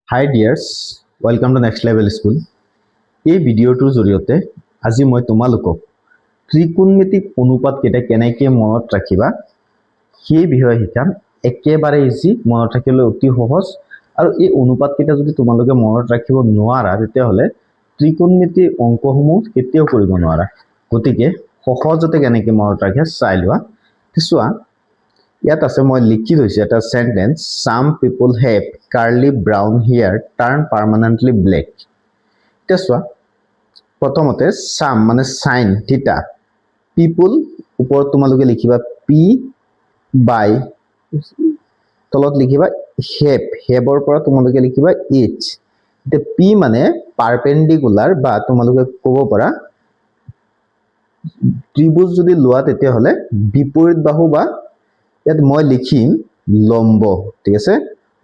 Hi dears, welcome to Next Level School. এই ভিডিওটোৰ জৰিয়তে আজি মই তোমালোকক ত্ৰিকোণমিতিক অনুপাত কেইটা কেনেকৈ মনত ৰাখিবা সেই বিষয়ে শিকাম। একেবাৰে ইজি, মনত ৰাখিবলৈ অতি সহজ। আৰু এই অনুপাত কেইটা যদি তোমালোকে মনত ৰাখিব নোৱাৰা তেতিয়াহ'লে ত্ৰিকোণমিতিৰ অংকসমূহ কেতিয়াও কৰিব নোৱাৰা। গতিকে সহজতে কেনেকৈ মনত ৰাখে চাই লোৱা। চোৱা, ইয়াত আছে, মই লিখি থৈছো এটা sentence, some people have curly brown hair turn permanently black. এতিয়া চোৱা, প্ৰথমতে some মানে sin থিটা, people ওপৰত তোমালোকে লিখিবা p by, তলত লিখিবা have, haveৰ পৰা তোমালোকে লিখিবা h। এতিয়া p মানে পাৰপেন্ডিকুলাৰ বা তোমালোকে ক'ব পাৰা ত্ৰিভুজ যদি লোৱা তেতিয়াহ'লে বিপৰীত বাহু বা ইয়াত মই লিখিম লম্ব। ঠিক আছে,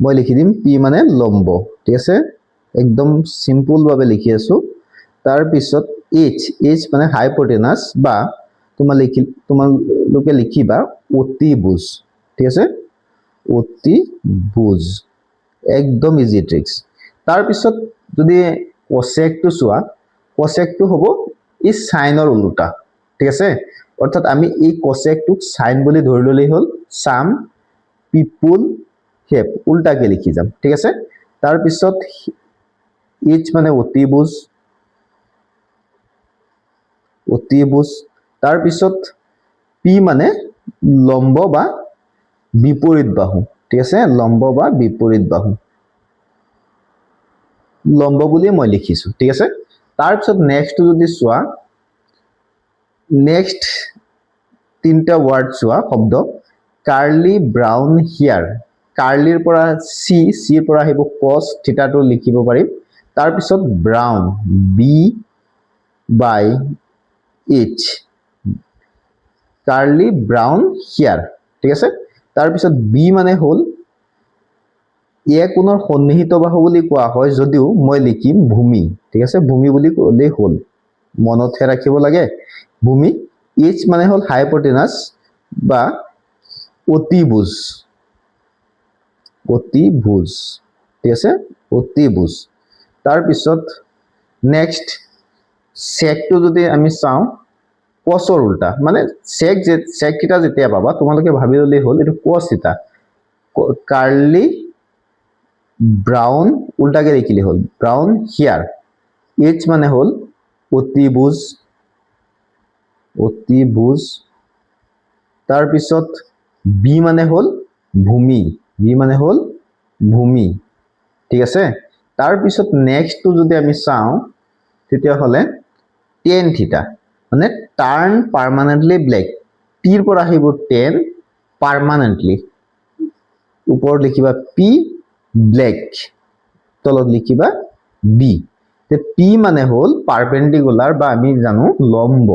মই লিখি দিম p মানে লম্ব। ঠিক আছে, একদম সিম্পল ভাবে লিখি আছো। তাৰ পিছত h মানে হাইপোটেনাস বা তোমালোকে লিখিবা অতিভুজ। ঠিক আছে, অতিভুজ, একদম ইজি ট্ৰিক্স। তাৰ পিছত যদি কোসেকটো চোৱা, কোসেকটো হ'ব এই সাইনৰ উল্টা। ঠিক আছে, অৰ্থাৎ আমি এই কোসেকটোক সাইন বুলি ধৰি ললেই হ'ল। সাম পিপুল হেভ উল্টাকে লিখি যাম। ঠিক আছে, তাৰ পিছত h মানে অতিভুজ, অতিভুজ। তাৰ পিছত p মানে লম্ব বা বিপৰীত বাহু। ঠিক আছে, লম্ব বা বিপৰীত বাহু, লম্ব বুলি মই লিখিছো। ঠিক আছে, তাৰ পিছত নেক্সট যদি চোৱা, নেক্সট তিনটা ওয়াৰ্ড চোৱা শব্দ, কাৰ্লি ব্ৰাউন হেয়াৰ। কাৰ্লিৰ পৰা চিৰ পৰা আহিব cos থিটাটো লিখিব পাৰিম। তাৰ পিছত brown b by h, curly brown hair. ঠিক আছে, তাৰ পিছত b মানে হ'ল এ কোণৰ সন্নিহিত বাহু বুলি কোৱা হয়, যদিও মই লিখিম ভূমি। ঠিক আছে, ভূমি বুলি ক'লেই হ'ল, মনতহে ৰাখিব লাগে ভূমি। h মানে হ'ল হাইপোটেনাস বা অতিভুজ, অতিভুজ। ঠিক আছে, অতিভুজ। তাৰ পিছত নেক্সট সেকটো যদি আমি চাওঁ, কসৰ উল্টা মানে সেক থিটা যেতিয়া পাবা তোমালোকে ভাবি ললেই হ'ল এইটো কস থিটা। কার্লি ব্রাউন উল্টাকে লিখিলে হ'ল ব্রাউন হেয়ার। h মানে হ'ল অতিভুজ, অতিভুজ। তাৰ পিছত b মানে হ'ল ভূমি, b মানে হ'ল ভূমি। ঠিক আছে, তাৰ পিছত নেক্সটটো যদি আমি চাওঁ তেতিয়াহ'লে tan থিটা মানে টার্ন পার্মানেন্টলি ব্ল্যাক। টিৰ পৰা আহিব tan, পাৰ্মানেন্টলি ওপৰত লিখিবা p, ব্ল্যাক তলত লিখিবা b। তে p মানে হ'ল পারপেন্ডিকুলার বা আমি জানো লম্ব।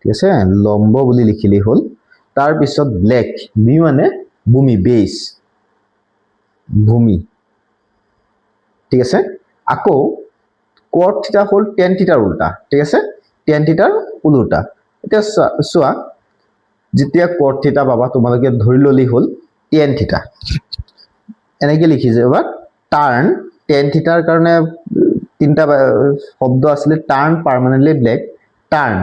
ঠিক আছে, লম্ব বুলি লিখিলেই হ'ল। তাৰ পিছত ব্ল্যাক, b মানে ভূমি, বেস, ভূমি। ঠিক আছে, আকৌ cot থিটা হ'ল tan থিটাৰ উল্টা। ঠিক আছে, tan থিটাৰ উল্টা। এতিয়া চোৱা, যেতিয়া cot থিটা পাবা তোমালোকে ধৰি ললেই হ'ল tan থিটা। এনেকে লিখি যাবা টাৰ্ন, tan থিটাৰ কাৰণে তিনটা শব্দ আছিলে, টাৰ্ন পাৰ্মানেন্টলি ব্ল্যাক, টাৰ্ন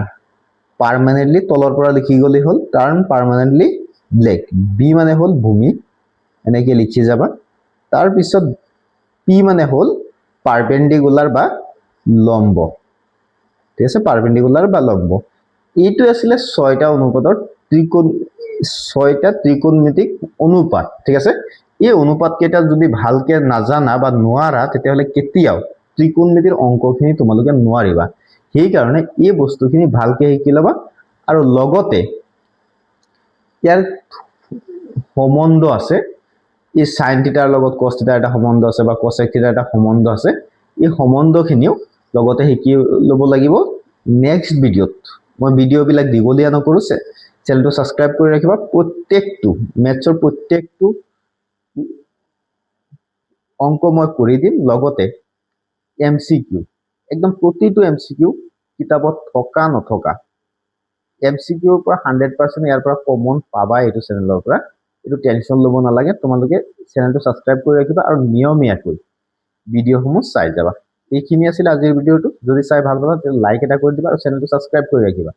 পাৰ্মানেন্টলি তলৰ পৰা লিখি গলেই হ'ল টাৰ্ন পাৰ্মানেন্টলি ব্ল্যাক। b মানে হ'ল ভূমি, এনেকে লিখি যাবা। তাৰ পিছত p মানে হ'ল পারপেন্ডিকুলার বা লম্ব। ঠিক আছে, পারপেন্ডিকুলার বা লম্ব। এইটো আছিলে ছয়টা অনুপাতৰ ছয়টা ত্ৰিকোণমিতিক অনুপাত। ঠিক আছে, এই অনুপাত কেইটা যদি ভালকে নাজানা বা নোৱাৰা তেতিয়াহ'লে কেতিয়াও ত্ৰিকোণমিতিৰ অংকখিনি তোমালোকে নোৱাৰিবা। সেই কাৰণে এই বস্তুখিনি ভালকে শিকি ল'বা। আৰু লগতে ইয়াৰ সম্বন্ধ আছে, এই সাইন থিটাৰ লগত কস থিটাৰ এটা সম্বন্ধ আছে বা কোসেক থিটাৰ এটা সম্বন্ধ আছে। এই সম্বন্ধখিনিও লগতে শিকি ল'ব লাগিব। নেক্সট ভিডিঅ'ত মই ভিডিঅ'বিলাক দীঘলীয়া নকৰো, চেনেলটো সাবস্ক্ৰাইব কৰি ৰাখিবা। প্ৰত্যেকটো মেথছৰ প্ৰত্যেকটো অংক মই কৰি দিম, লগতে MCQ, একদম প্ৰতিটো MCQ কিতাপত থকা নথকা MCQৰ পৰা 100% ইয়াৰ পৰা কমন পাবা এইটো চেনেলৰ পৰা। এইটো টেনশ্যন ল'ব নালাগে তোমালোকে চেনেলটো ছাবস্ক্ৰাইব কৰি ৰাখিবা আৰু নিয়মীয়াকৈ ভিডিঅ'সমূহ চাই যাবা এইখিনি আছিল আজিৰ ভিডিঅ'টো যদি চাই ভাল পালা তেতিয়াহ'লে লাইক এটা কৰি দিবা আৰু চেনেলটো ছাবস্ক্ৰাইব কৰি ৰাখিবা